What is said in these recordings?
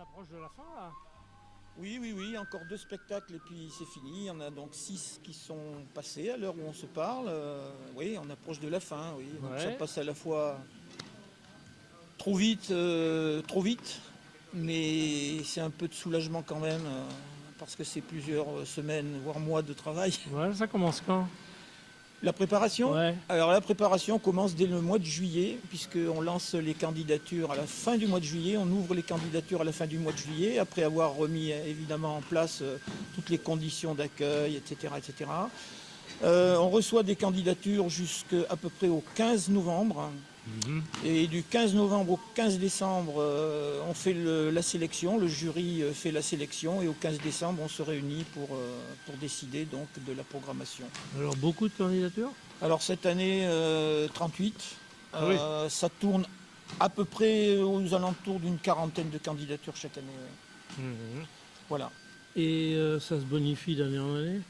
approche de la fin là. Oui, encore 2 spectacles et puis c'est fini. Il y en a donc 6 qui sont passés à l'heure où on se parle. Oui, on approche de la fin, oui. Donc ça Ouais. passe à la fois trop vite, mais c'est un peu de soulagement quand même, parce que c'est plusieurs semaines, voire mois de travail. Ouais, ça commence quand? La préparation? Ouais. Alors la préparation commence dès le mois de juillet, puisqu'on lance les candidatures à la fin du mois de juillet, on ouvre les candidatures à la fin du mois de juillet, après avoir remis évidemment en place toutes les conditions d'accueil, etc. etc. On reçoit des candidatures jusqu'à peu près au 15 novembre. Et du 15 novembre au 15 décembre, on fait la sélection, le jury fait la sélection et au 15 décembre, on se réunit pour décider donc de la programmation. Alors beaucoup de candidatures? Alors cette année, 38, Ah oui. ça tourne à peu près aux alentours d'une quarantaine de candidatures chaque année. Ouais. Voilà. Et ça se bonifie d'année en année?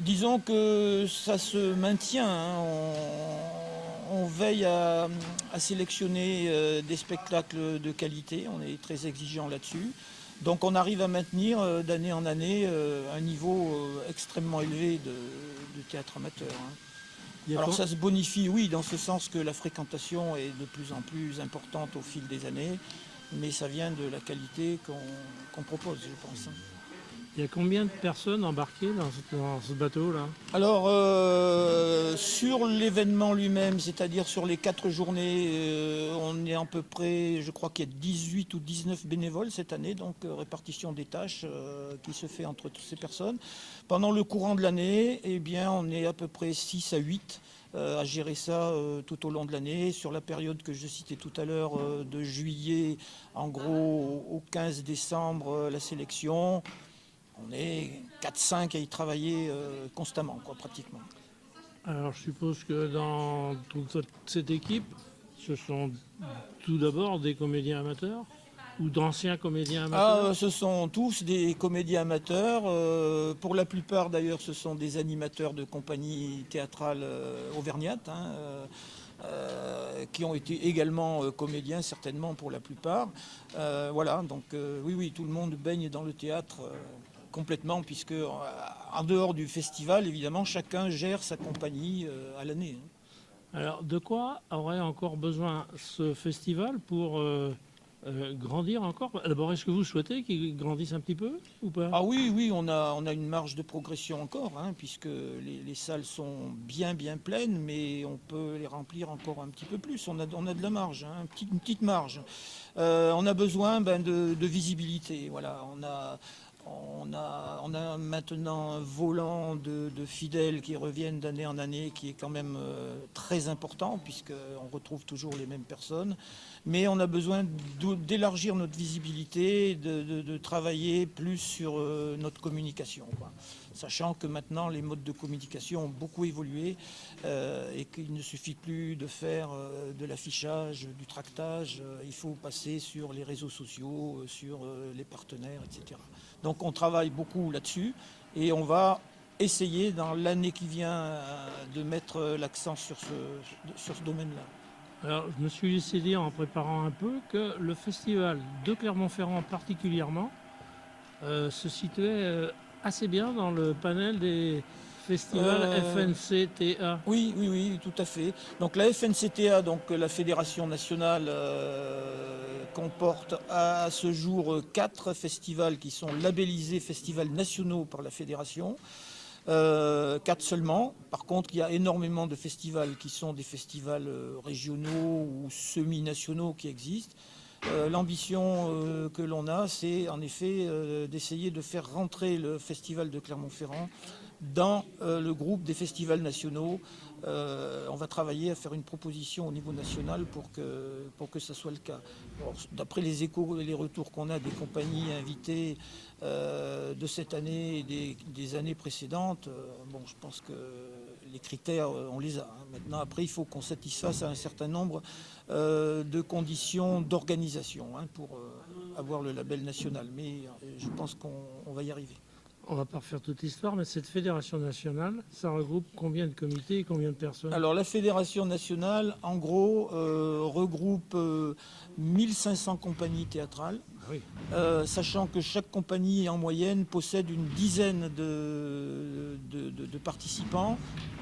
Disons que ça se maintient, hein. On veille à sélectionner des spectacles de qualité, on est très exigeant là-dessus. Donc on arrive à maintenir d'année en année un niveau extrêmement élevé de théâtre amateur. Hein. Alors ça se bonifie, oui, dans ce sens que la fréquentation est de plus en plus importante au fil des années, mais ça vient de la qualité qu'on propose, je pense. Il y a combien de personnes embarquées dans ce bateau-là? Alors, sur l'événement lui-même, c'est-à-dire sur les 4 journées, on est à peu près, je crois qu'il y a 18 ou 19 bénévoles cette année, donc répartition des tâches qui se fait entre toutes ces personnes. Pendant le courant de l'année, eh bien, on est à peu près 6 à 8 à gérer ça tout au long de l'année. Sur la période que je citais tout à l'heure, de juillet, en gros, au 15 décembre, la sélection. On est 4-5 à y travailler constamment, quoi, pratiquement. Alors je suppose que dans toute cette équipe, ce sont tout d'abord des comédiens amateurs ou d'anciens comédiens amateurs? Ce sont tous des comédiens amateurs. Pour la plupart, d'ailleurs, ce sont des animateurs de compagnies théâtrales auvergnates, hein, qui ont été également comédiens, certainement pour la plupart. Voilà, donc oui, tout le monde baigne dans le théâtre. Complètement, puisque en dehors du festival, évidemment, chacun gère sa compagnie à l'année. Alors de quoi aurait encore besoin ce festival pour grandir encore? D'abord, est-ce que vous souhaitez qu'il grandisse un petit peu ou pas? Ah oui, on a une marge de progression encore, hein, puisque les salles sont bien pleines, mais on peut les remplir encore un petit peu plus. On a de la marge, hein, une petite marge. On a besoin de visibilité. Voilà, on a maintenant un volant de fidèles qui reviennent d'année en année qui est quand même très important puisqu'on retrouve toujours les mêmes personnes. Mais on a besoin d'élargir notre visibilité, de travailler plus sur notre communication, quoi. Sachant que maintenant les modes de communication ont beaucoup évolué et qu'il ne suffit plus de faire de l'affichage, du tractage, il faut passer sur les réseaux sociaux, sur les partenaires, etc. Donc on travaille beaucoup là-dessus et on va essayer dans l'année qui vient de mettre l'accent sur ce domaine-là. Alors je me suis laissé dire en préparant un peu que le festival de Clermont-Ferrand particulièrement se situait assez bien dans le panel des festivals FNCTA. Oui, tout à fait. Donc la FNCTA, donc la Fédération nationale, comporte à ce jour 4 festivals qui sont labellisés festivals nationaux par la Fédération. 4 seulement. Par contre, il y a énormément de festivals qui sont des festivals régionaux ou semi-nationaux qui existent. L'ambition que l'on a, c'est en effet d'essayer de faire rentrer le festival de Clermont-Ferrand dans le groupe des festivals nationaux. On va travailler à faire une proposition au niveau national pour que ça soit le cas. D'après les échos et les retours qu'on a des compagnies invitées de cette année et des années précédentes, je pense que les critères, on les a. Hein. Maintenant, après, il faut qu'on satisfasse à un certain nombre de conditions d'organisation pour avoir le label national. Mais je pense qu'on va y arriver. on va pas refaire toute l'histoire, mais cette fédération nationale, ça regroupe combien de comités et combien de personnes? Alors la fédération nationale, en gros, regroupe 1500 compagnies théâtrales, Ah oui. sachant que chaque compagnie en moyenne possède une dizaine de participants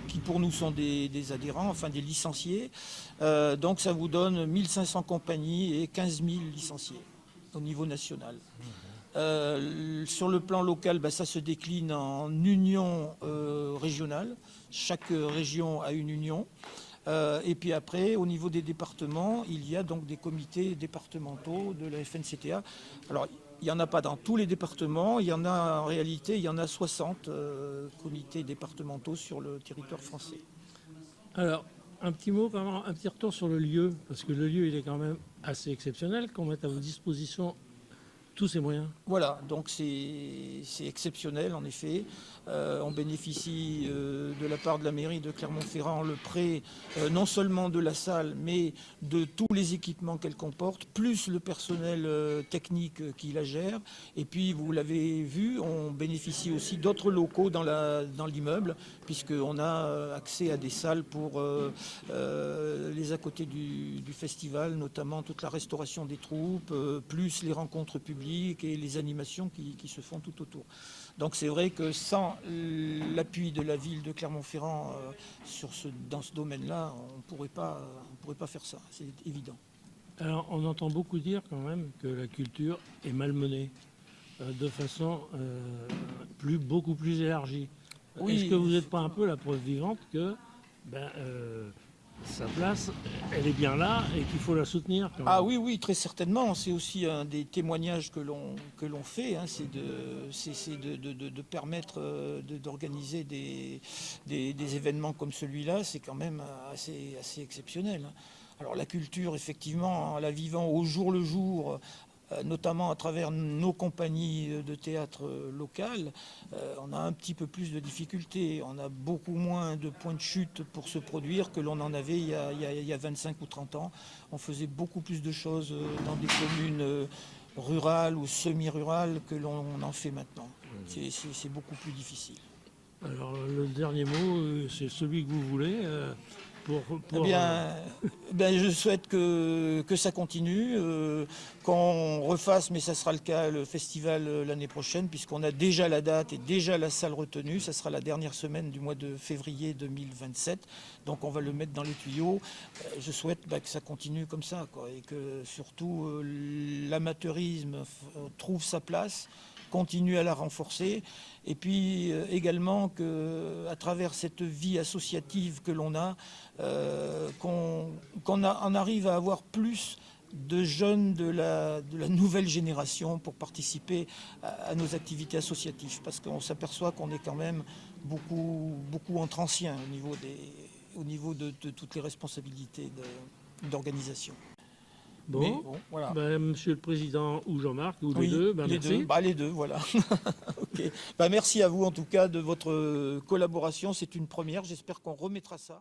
qui pour nous sont des adhérents, enfin des licenciés. Donc ça vous donne 1500 compagnies et 15 000 licenciés au niveau national. Sur le plan local, ça se décline en unions régionales. Chaque région a une union. Et puis après, au niveau des départements, il y a donc des comités départementaux de la FNCTA. Alors, il n'y en a pas dans tous les départements. Il y en a en réalité, il y en a 60 comités départementaux sur le territoire français. Alors, un petit mot, un petit retour sur le lieu, parce que le lieu, il est quand même assez exceptionnel, qu'on mette à vos dispositions tous ces moyens. Voilà, donc c'est exceptionnel en effet. On bénéficie de la part de la mairie de Clermont-Ferrand le prêt non seulement de la salle, mais de tous les équipements qu'elle comporte, plus le personnel technique qui la gère. Et puis, vous l'avez vu, on bénéficie aussi d'autres locaux dans l'immeuble, puisqu'on a accès à des salles pour les à côté du festival, notamment toute la restauration des troupes, plus les rencontres publiques et les animations qui se font tout autour. Donc c'est vrai que sans l'appui de la ville de Clermont-Ferrand dans ce domaine-là, on ne pourrait pas faire ça, c'est évident. Alors, on entend beaucoup dire quand même que la culture est malmenée de façon beaucoup plus élargie. Oui. Est-ce que vous n'êtes pas un peu la preuve vivante que sa place, elle est bien là et qu'il faut la soutenir quand même? Ah oui, oui, très certainement. C'est aussi un des témoignages que l'on fait, hein, c'est de permettre d'organiser des événements comme celui-là. C'est quand même assez exceptionnel, hein. Alors la culture, effectivement, en la vivant au jour le jour, notamment à travers nos compagnies de théâtre locales, on a un petit peu plus de difficultés. On a beaucoup moins de points de chute pour se produire que l'on en avait il y a 25 ou 30 ans. On faisait beaucoup plus de choses dans des communes rurales ou semi-rurales que l'on en fait maintenant. C'est beaucoup plus difficile. Alors le dernier mot, c'est celui que vous voulez. Eh bien, je souhaite que ça continue, qu'on refasse, mais ça sera le cas, le festival l'année prochaine, puisqu'on a déjà la date et déjà la salle retenue. Ça sera la dernière semaine du mois de février 2027. Donc on va le mettre dans les tuyaux. Je souhaite que ça continue comme ça, quoi, et que surtout l'amateurisme trouve sa place, continue à la renforcer, et puis également qu'à travers cette vie associative que l'on a, qu'on arrive à avoir plus de jeunes de la nouvelle génération pour participer à nos activités associatives, parce qu'on s'aperçoit qu'on est quand même beaucoup entre anciens au niveau de toutes les responsabilités d'organisation. Bon, voilà. Monsieur le Président ou Jean-Marc, ou les Oui, deux, les merci. deux, les deux, voilà. Okay. Merci à vous en tout cas de votre collaboration, c'est une première, j'espère qu'on remettra ça.